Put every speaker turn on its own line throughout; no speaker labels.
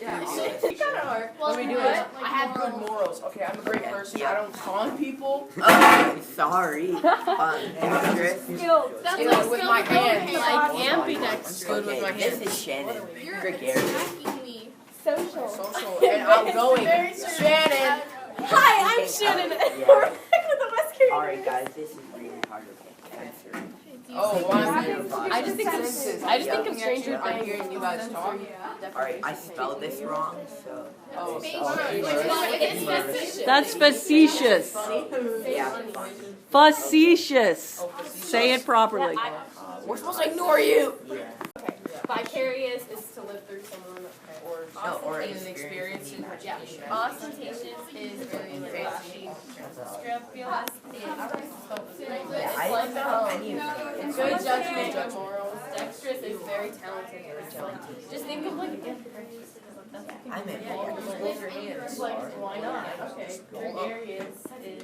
Yeah.
You kind of are.
Let me do
what?
it. I have good morals. Okay, I'm a great person. I don't con people.
Okay, sorry. Dexterous.
That's
Good with my hands.
Like ambidextrous.
Good with my
Okay, this
hands.
is Shannon.
You're
Gregarious.
attacking me. Social.
Social and outgoing. Shannon.
Hi, I'm Shannon.
Yeah.
We're with the West Carolina.
Alright guys, this is really hard to answer.
Oh, wow.
I just think I'm stranger
I'm
things.
hearing you guys talk.
Alright, I spelled this wrong, so.
Oh,
That's facetious.
Yeah.
Facetious. Say it properly.
We're supposed to ignore you.
Yeah.
Vicarious is to live through someone, or
or
an experience.
yeah. Ostentatious is very flashy. Scrupulous is
I don't know any of them.
good judgment of morals. Dexterous is very talented or intelligent. Just think of like
I'm in.
Hold your hands.
like why not? Okay. Gregarious is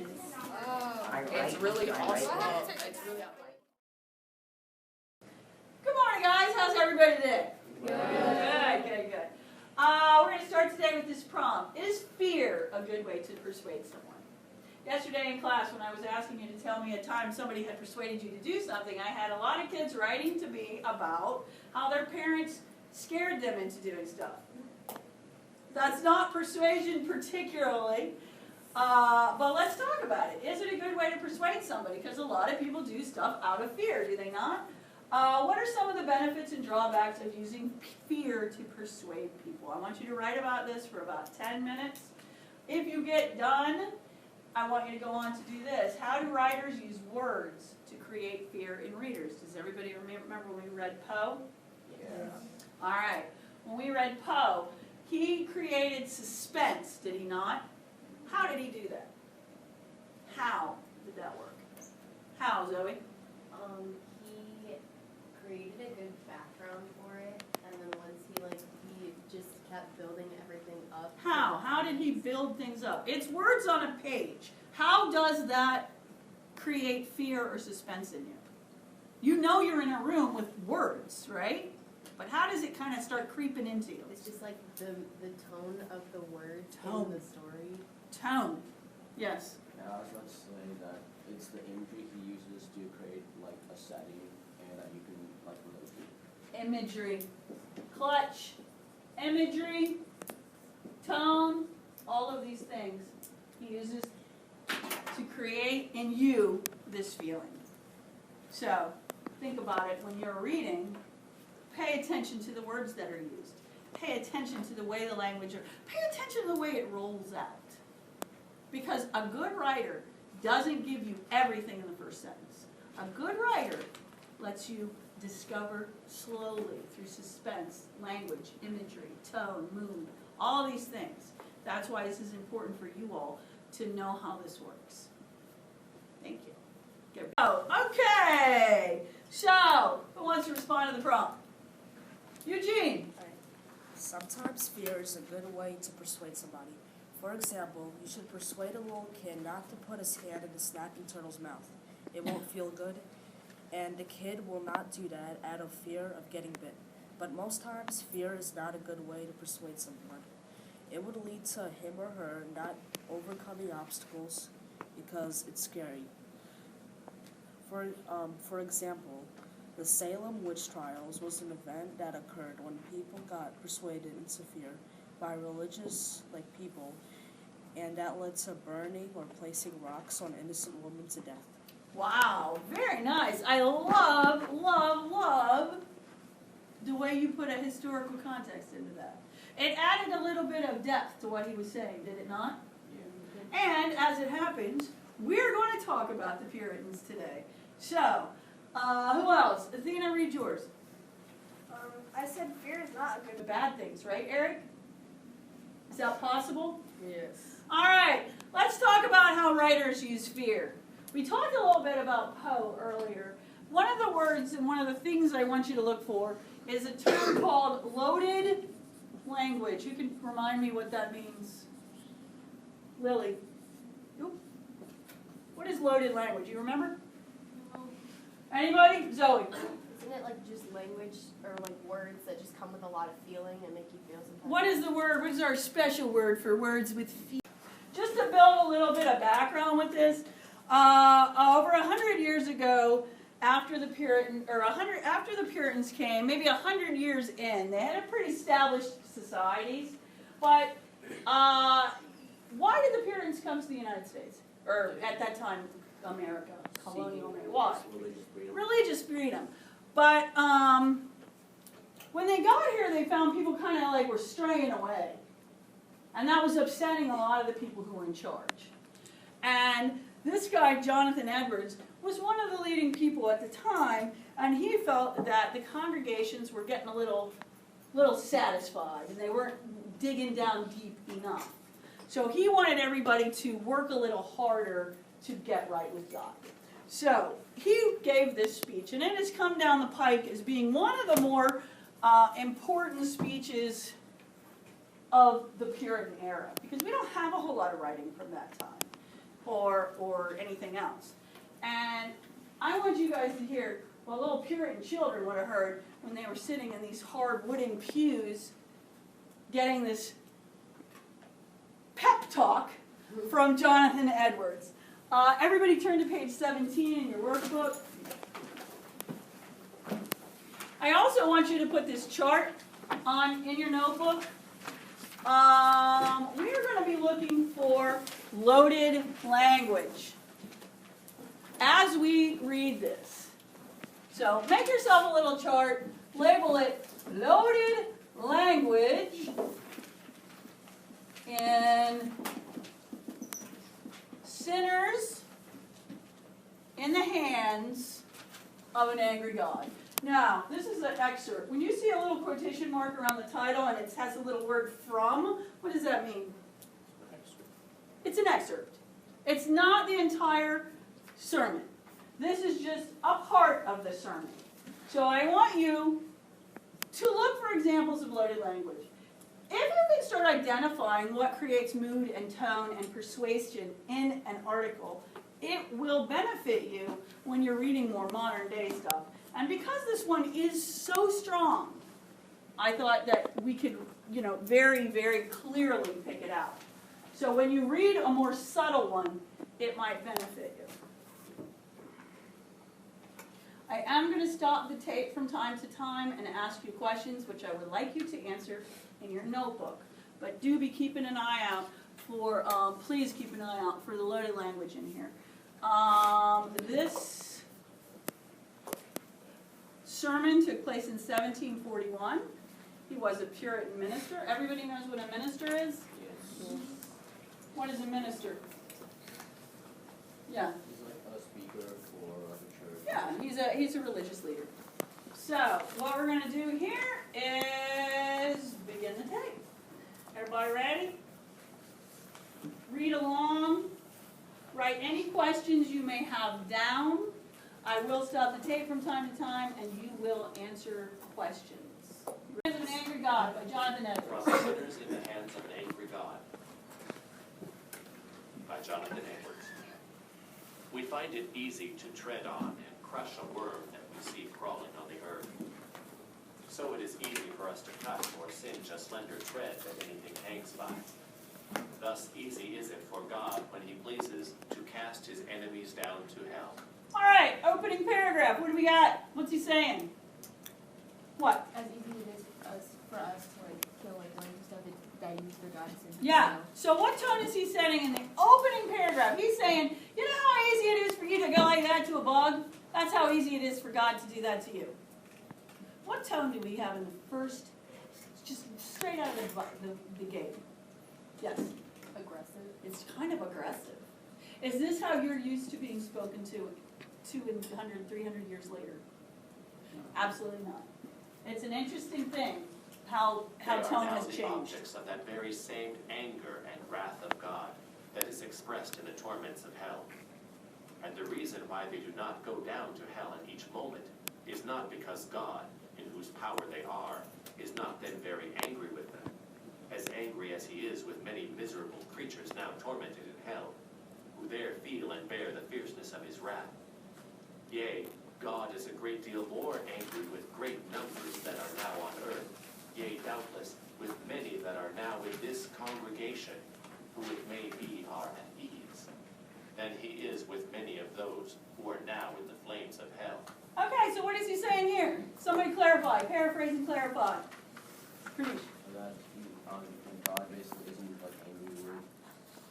It's really awesome. It's really
Good morning, guys. How's everybody today? Good. Good. We're going to start today with this prompt. Is fear a good way to persuade someone? Yesterday in class, when I was asking you to tell me a time somebody had persuaded you to do something, I had a lot of kids writing to me about how their parents scared them into doing stuff. That's not persuasion particularly, but let's talk about it. Is it a good way to persuade somebody? Because a lot of people do stuff out of fear, do they not? What are some of the benefits and drawbacks of using fear to persuade people? I want you to write about this for about 10 minutes. If you get done, I want you to go on to do this. How do writers use words to create fear in readers? Does everybody remember when we read Poe?
Yeah.
All right. When we read Poe, he created suspense, did he not? How did he do that? How did that work? How, Zoe?
He created a good background for it, and then once he just kept building everything up.
How? How did he build things up? It's words on a page. How does that create fear or suspense in you? You know you're in a room with words, right? But how does it kind of start creeping into you?
It's just like the tone of the words
Tone.
in the story.
Tone. Yes.
Yeah, I was about to say that it's the imagery he uses to create like a setting and that you can like relate to.
Imagery. Clutch. Imagery. Tone. All of these things he uses to create in you this feeling. So, think about it when you're reading. Pay attention to the words that are used. Pay attention to the way the language pay attention to the way it rolls out. Because a good writer doesn't give you everything in the first sentence. A good writer lets you discover slowly through suspense, language, imagery, tone, mood, all these things. That's why this is important for you all to know how this works. Thank you. Okay. So, who wants to respond to the prompt? Eugene.
Sometimes fear is a good way to persuade somebody. For example, you should persuade a little kid not to put his hand in the snapping turtle's mouth. It won't feel good, and the kid will not do that out of fear of getting bit. But most times, fear is not a good way to persuade someone. It would lead to him or her not overcoming obstacles because it's scary. For example, the Salem witch trials was an event that occurred when people got persuaded into fear by religious people, and that led to burning or placing rocks on innocent women to death.
Wow, very nice. I love the way you put a historical context into that. It added a little bit of depth to what he was saying, did it not? Yeah. And as it happens, we're going to talk about the Puritans today. So, who else? Athena, read yours.
I said fear is not a good
Bad things, right, Eric? Is that possible?
Yes.
All right, let's talk about how writers use fear. We talked a little bit about Poe earlier. One of the words and one of the things I want you to look for is a term called loaded language. Who can remind me what that means? Lily. Oop. What is loaded language? You remember?
No.
Anybody? Zoe.
Isn't it like just language or like words that just come with a lot of feeling and make you feel sometimes.
What is the word? What is our special word for words with feeling? Just to build a little bit of background with this, over 100 years ago, after the Puritans came, maybe 100 years in, they had a pretty established societies. But why did the Puritans come to the United States, or at that time, America, colonial America? Why?
Religious freedom.
Religious freedom. But when they got here, they found people kind of like were straying away. And that was upsetting a lot of the people who were in charge. And this guy, Jonathan Edwards, was one of the leading people at the time, and he felt that the congregations were getting a little satisfied, and they weren't digging down deep enough. So he wanted everybody to work a little harder to get right with God. So he gave this speech, and it has come down the pike as being one of the more important speeches of the Puritan era, because we don't have a whole lot of writing from that time or anything else. And I want you guys to hear what little Puritan children would have heard when they were sitting in these hard wooden pews getting this pep talk from Jonathan Edwards. Everybody turn to page 17 in your workbook. I also want you to put this chart in your notebook. We are going to be looking for loaded language as we read this. So make yourself a little chart, label it loaded language in sinners in the hands of an angry God. Now, this is an excerpt. When you see a little quotation mark around the title and it has a little word from, what does that mean? It's an excerpt. It's not the entire sermon. This is just a part of the sermon. So I want you to look for examples of loaded language. If you can start identifying what creates mood and tone and persuasion in an article, it will benefit you when you're reading more modern day stuff. And because this one is so strong, I thought that we could, very, very clearly pick it out. So when you read a more subtle one, it might benefit you. I am going to stop the tape from time to time and ask you questions, which I would like you to answer in your notebook. But do be keeping an eye out for, please keep an eye out for the loaded language in here. This sermon took place in 1741. He was a Puritan minister. Everybody knows what a minister is?
Yes.
What is a minister? Yeah.
He's like a speaker for the church.
Yeah, he's a religious leader. So, what we're going to do here is begin the tape. Everybody ready? Read along. Write any questions you may have down. I will stop the tape from time to time, and you will answer questions. Hands of an Angry God by Jonathan Edwards.
From Sinners in the Hands of an Angry God by Jonathan Edwards. We find it easy to tread on and crush a worm that we see crawling on the earth. So it is easy for us to cut or singe a slender thread that anything hangs by. Thus easy is it for God when he pleases to cast his enemies down to hell.
All right, opening paragraph. What do we got? What's he saying? What?
As easy it is for us to kill random stuff that you use for God.
Yeah. So what tone is he setting in the opening paragraph? He's saying, you know how easy it is for you to go like that to a bug? That's how easy it is for God to do that to you. What tone do we have in the first, just straight out of the gate? Yes.
Aggressive.
It's kind of aggressive. Is this how you're used to being spoken to 200, 300 years later? Absolutely not. It's an interesting thing how tone has
They are now the objects of that very same anger and wrath of God that is expressed in the torments of hell. And the reason why they do not go down to hell in each moment is not because God, in whose power they are, is not then very angry with them, as angry as he is with many miserable creatures now tormented in hell, who there feel and bear the fierceness of his wrath. Yea, God is a great deal more angry with great numbers that are now on earth, yea, doubtless, with many that are now in this congregation, who it may be are at ease, than he is with many of those who are now in the flames of hell.
Okay, so what is he saying here? Somebody clarify, paraphrase and clarify. Pradesh.
That when God basically isn't like angry with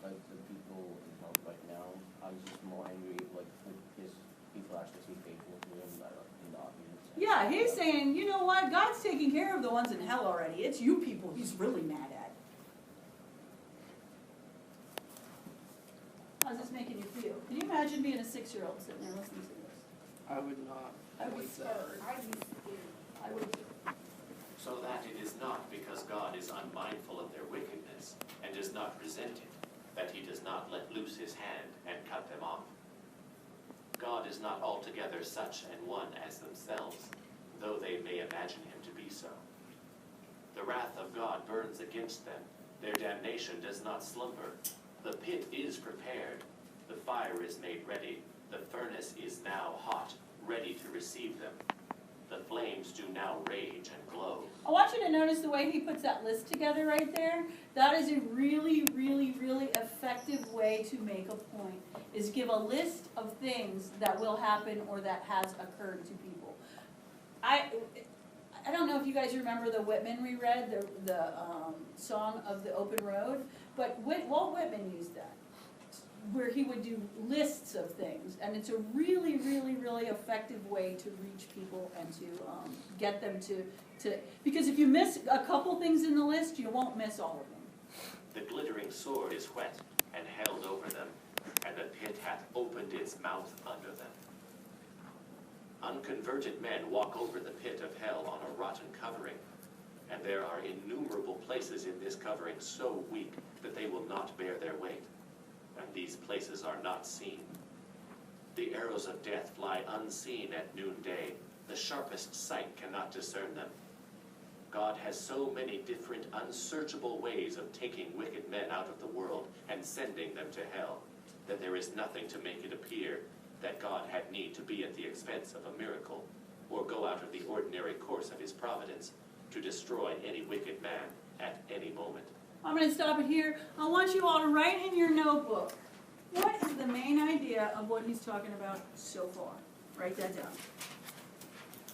like the people in hell right now. I was just more angry like with his people actually be faithful to him that are in the audience.
Yeah, he's saying, you know what? God's taking care of the ones in hell already. It's you people he's really mad at. How's this making you feel? Can you imagine being a 6-year-old sitting there listening to this?
I would not.
I would
like that.
I would too.
So that it is not because God is unmindful of their wickedness, and does not resent it, that he does not let loose his hand and cut them off. God is not altogether such an one as themselves, though they may imagine him to be so. The wrath of God burns against them, their damnation does not slumber. The pit is prepared, the fire is made ready, the furnace is now hot, ready to receive them. The flames do now rage and glow.
I want you to notice the way he puts that list together right there. That is a really, really, really effective way to make a point, is give a list of things that will happen or that has occurred to people. I don't know if you guys remember the Whitman we read, the song of the open road, but Walt Whitman used that, where he would do lists of things, and it's a really, really, really effective way to reach people and to get them to, because if you miss a couple things in the list, you won't miss all of them.
The glittering sword is whet and held over them, and the pit hath opened its mouth under them. Unconverted men walk over the pit of hell on a rotten covering, and there are innumerable places in this covering so weak that they will not bear their weight, and these places are not seen. The arrows of death fly unseen at noonday. The sharpest sight cannot discern them. God has so many different unsearchable ways of taking wicked men out of the world and sending them to hell, that there is nothing to make it appear that God had need to be at the expense of a miracle, or go out of the ordinary course of his providence to destroy any wicked man at any moment.
I'm going to stop it here. I want you all to write in your notebook, what is the main idea of what he's talking about so far? Write that down.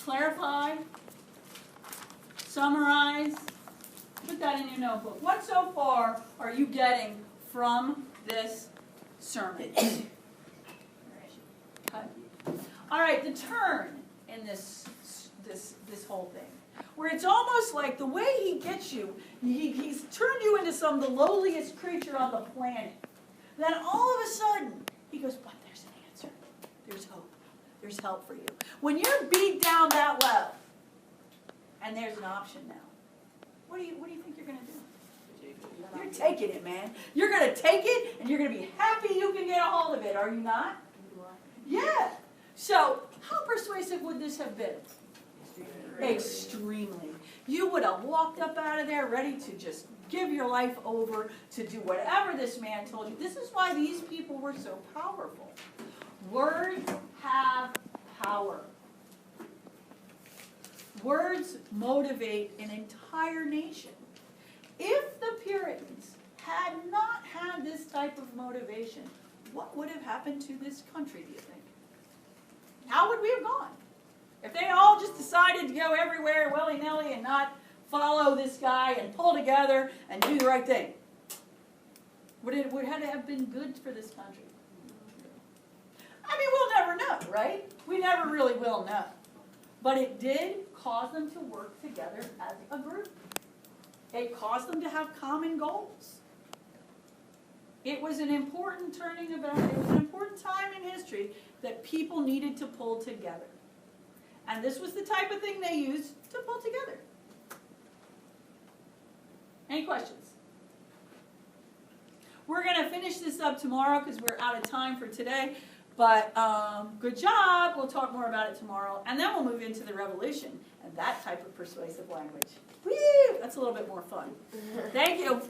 Clarify, summarize, put that in your notebook. What so far are you getting from this sermon? All right, the turn in this whole thing, where it's almost like the way he gets you, he's turned you into the lowliest creature on the planet. Then all of a sudden, he goes, but there's an answer. There's hope. There's help for you. When you're beat down that low, and there's an option now, what do you think you're going to do? You're taking it, man. You're going to take it, and you're going to be happy you can get a hold of it, are you not? Yeah. So, how persuasive would this have been? Extremely. You would have walked up out of there ready to just give your life over to do whatever this man told you. This is why these people were so powerful. Words have power. Words motivate an entire nation. If the Puritans had not had this type of motivation, what would have happened to this country, do you think? How would we have gone? If they all just decided to go everywhere willy-nilly and not follow this guy and pull together and do the right thing, would it have been good for this country? I mean, we'll never know, right? We never really will know. But it did cause them to work together as a group. It caused them to have common goals. It was an important turning about, it was an important time in history that people needed to pull together. And this was the type of thing they used to pull together. Any questions? We're going to finish this up tomorrow because we're out of time for today. But good job. We'll talk more about it tomorrow. And then we'll move into the Revolution and that type of persuasive language. Woo! That's a little bit more fun. Thank you.